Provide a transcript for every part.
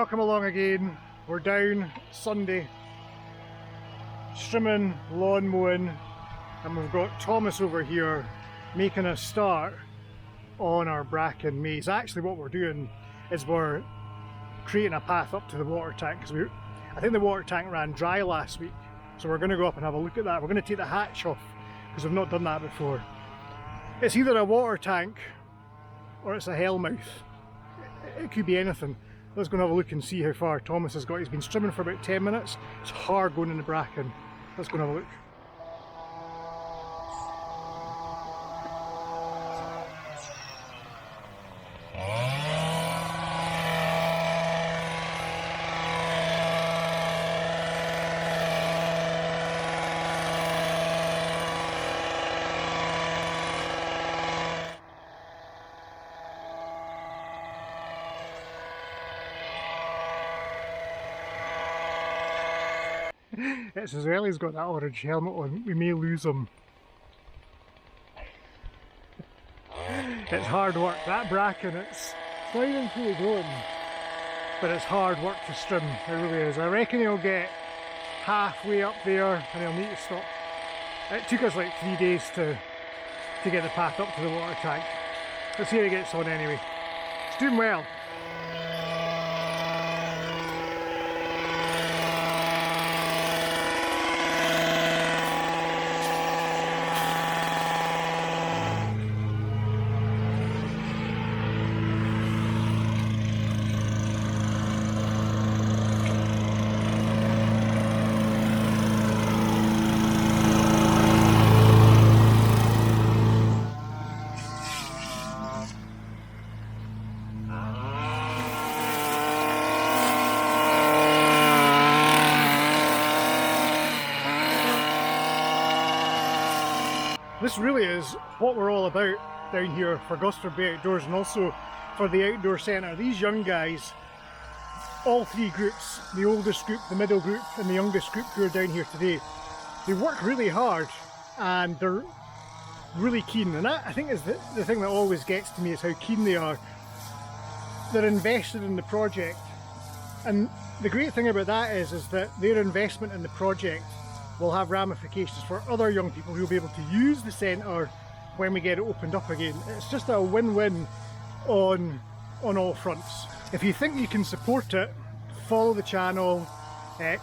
welcome along again. We're down Sunday, strimming, lawn mowing, and we've got Thomas over here making a start on our bracken maze. Actually what we're doing is we're creating a path up to the water tank, because I think the water tank ran dry last week, so we're going to go up and have a look at that. We're going to take the hatch off because we've not done that before. It's either a water tank or it's a hellmouth. It could be anything. Let's go and have a look and see how far Thomas has got. He's been strimming for about 10 minutes. It's hard going in the bracken. Let's go and have a look. It's as well he's got that orange helmet on, we may lose him. It's hard work, that bracken, it's not even fully grown, but it's hard work to strim, it really is. I reckon he'll get halfway up there and he'll need to stop. It took us like 3 days to get the path up to the water tank. Let's see how he gets on anyway. He's doing well. This really is what we're all about down here for Gosford Bay Outdoors, and also for the Outdoor Centre. These young guys, all three groups, the oldest group, the middle group and the youngest group who are down here today, they work really hard and they're really keen, and that I think is the thing that always gets to me, is how keen they are. They're invested in the project, and the great thing about that is that their investment in the project will have ramifications for other young people who will be able to use the centre when we get it opened up again. It's just a win-win on all fronts. If you think you can support it, follow the channel,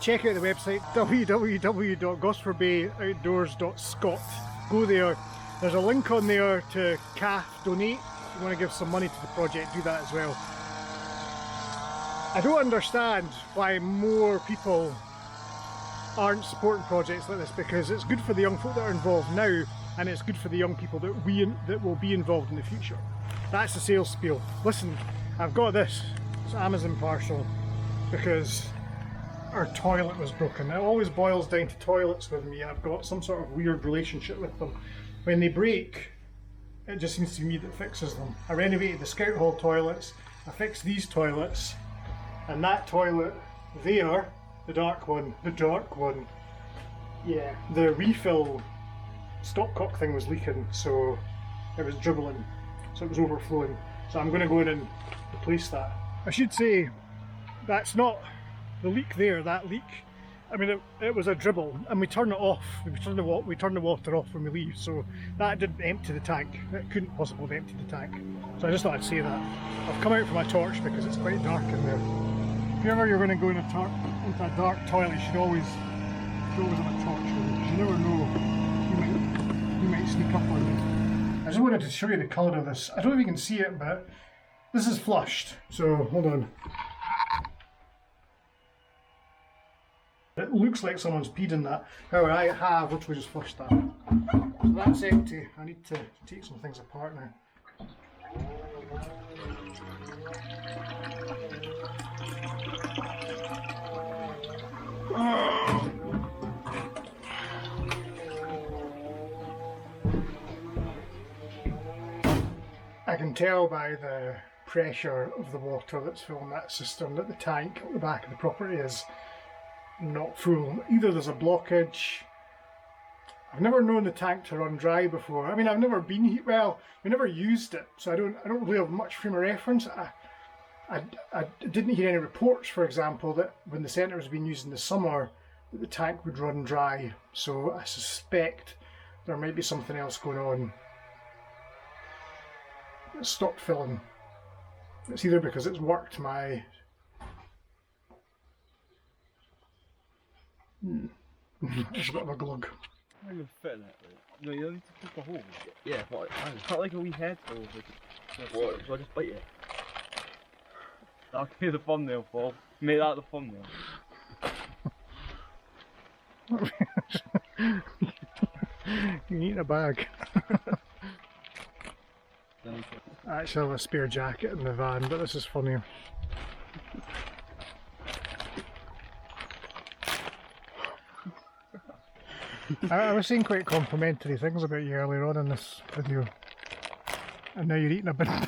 check out the website www.gosfordbayoutdoors.scot. Go there, there's a link on there to CAF donate. If you want to give some money to the project, do that as well. I don't understand why more people aren't supporting projects like this, because it's good for the young folk that are involved now, and it's good for the young people that will be involved in the future. That's the sales spiel. Listen, I've got this. It's an Amazon parcel because our toilet was broken. It always boils down to toilets with me. I've got some sort of weird relationship with them. When they break, it just seems to be me that fixes them. I renovated the Scout Hall toilets, I fixed these toilets, and that toilet there, the dark one, yeah, the refill stopcock thing was leaking, so it was dribbling, so it was overflowing. So I'm going to go in and replace that. I should say, that's not the leak there, that leak, I mean it was a dribble, and we turn it off, we turn the water off when we leave, so that didn't empty the tank. It couldn't possibly have emptied the tank. So I just thought I'd say that. I've come out for my torch because it's quite dark in there. If ever you're going to go into a dark toilet, you should always have a torch with you, because you never know, you might sneak up on you. I just wanted to show you the colour of this. I don't know if you can see it, but this is flushed, so hold on. It looks like someone's peed in that. However, I have literally just flushed that. So that's empty. I need to take some things apart now. I can tell by the pressure of the water that's filling that cistern that the tank at the back of the property is not full. Either there's a blockage. I've never known the tank to run dry before. I mean, I've never been here, well, we never used it, so I don't really have much frame of reference. I didn't hear any reports, for example, that when the centre was being used in the summer, that the tank would run dry. So I suspect there might be something else going on. It stopped filling. It's either because it's worked my... It's a bit of a glug. I'm not even fit in it. Like. No, you don't need to poke a hole. Yeah, but it's not like a wee head hole. What? So I just bite it. That'll be the thumbnail, Paul. Make that the thumbnail. You need a bag. I actually have a spare jacket in the van, but this is funny. I was saying quite complimentary things about you earlier on in this video, and now you're eating a bin bag.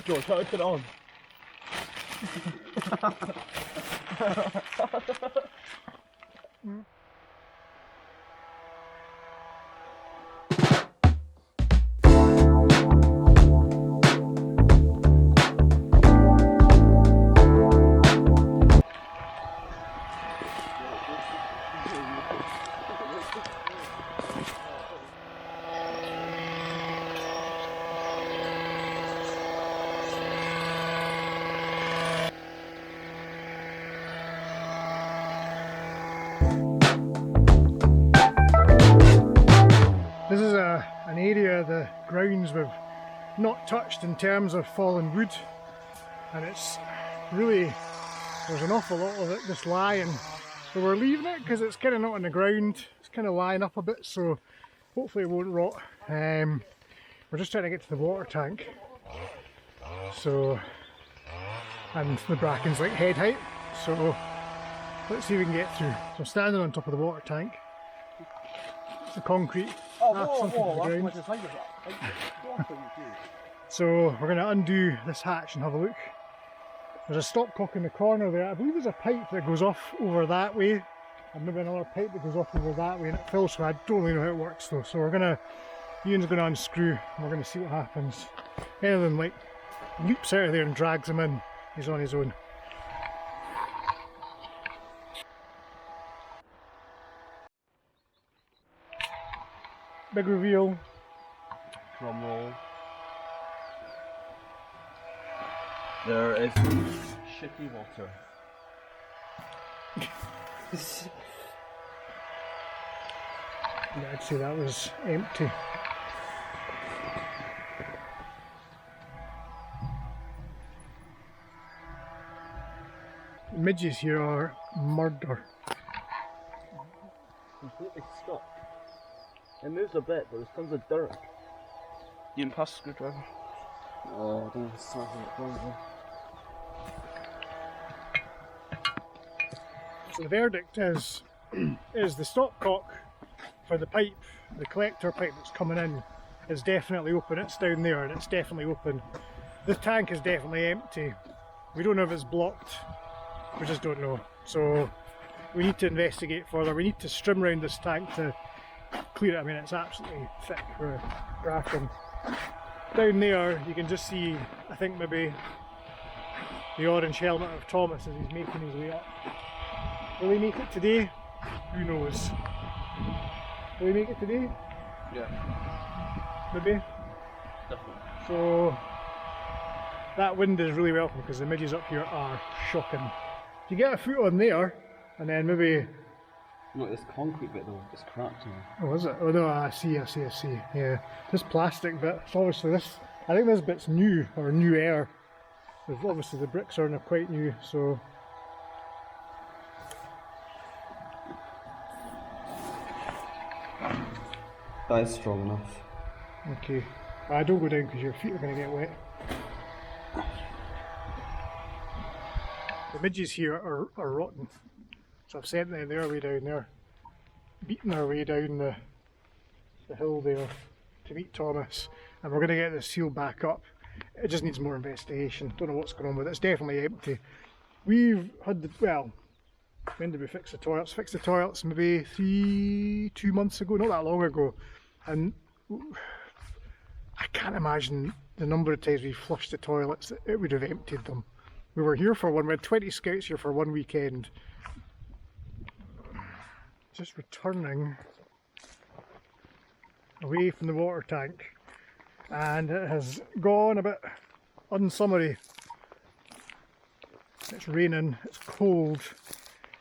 Go on, try to put it on. This is an area of the grounds we've not touched in terms of fallen wood, and it's really, there's an awful lot of it just lying. So we're leaving it because it's kind of not on the ground, it's kind of lying up a bit, so hopefully it won't rot. We're just trying to get to the water tank, so, and the bracken's like head height, so let's see if we can get through. So standing on top of the water tank, the concrete. So we're going to undo this hatch and have a look. There's a stopcock in the corner there. I believe there's a pipe that goes off over that way, and maybe another pipe that goes off over that way, and it fills, so I don't really know how it works though. So we're going to, Ian's going to unscrew, and we're going to see what happens. Anything like leaps out of there and drags him in, he's on his own. Big reveal. Drum roll. There is shitty water. Yeah, I'd say that was empty. The midges here are murder. Completely stuck. It moves a bit, but there's tons of dirt. You can pass the screwdriver. Oh, I don't know if it's something that goes there. So the verdict is the stopcock for the pipe, the collector pipe that's coming in, is definitely open. It's down there and it's definitely open. The tank is definitely empty. We don't know if it's blocked, we just don't know. So we need to investigate further. We need to strim around this tank to clear it. I mean, it's absolutely thick with bracken. Down there you can just see, I think maybe the orange helmet of Thomas as he's making his way up. Will he make it today? Who knows? Will he make it today? Yeah. Maybe? Definitely. So that wind is really welcome because the midges up here are shocking. If you get a foot on there and then maybe... Look, this concrete bit though, it's cracked now. Oh, is it? Oh no, I see. Yeah. This plastic bit, so obviously this, I think this bit's new, or new air. Obviously the bricks aren't quite new, so... That is strong enough. Okay. Don't go down because your feet are going to get wet. The midges here are rotten. So I've sent them their way down there, beating our way down the hill there to meet Thomas, and we're going to get this sealed back up. It just needs more investigation. Don't know what's going on with it. It's definitely empty. We've had the, well, When did we fix the toilets? Fixed the toilets maybe 2 months ago, not that long ago. And I can't imagine the number of times we flushed the toilets, it would have emptied them. We were here for we had 20 scouts here for one weekend. Just returning away from the water tank, and it has gone a bit unsummery. It's raining, it's cold,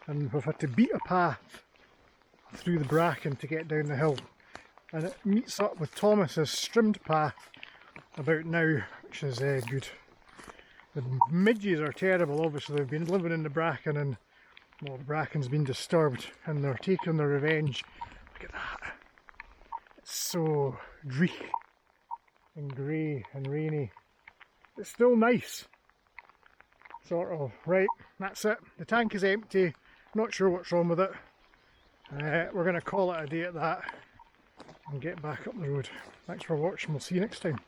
and we've had to beat a path through the bracken to get down the hill. And it meets up with Thomas's strimmed path about now, which is good. The midges are terrible, obviously. They've been living in the bracken, and well, the bracken's been disturbed and they're taking their revenge. Look at that. It's so dreich and grey and rainy. It's still nice. Sort of. Right, that's it. The tank is empty. Not sure what's wrong with it. We're going to call it a day at that and get back up the road. Thanks for watching. We'll see you next time.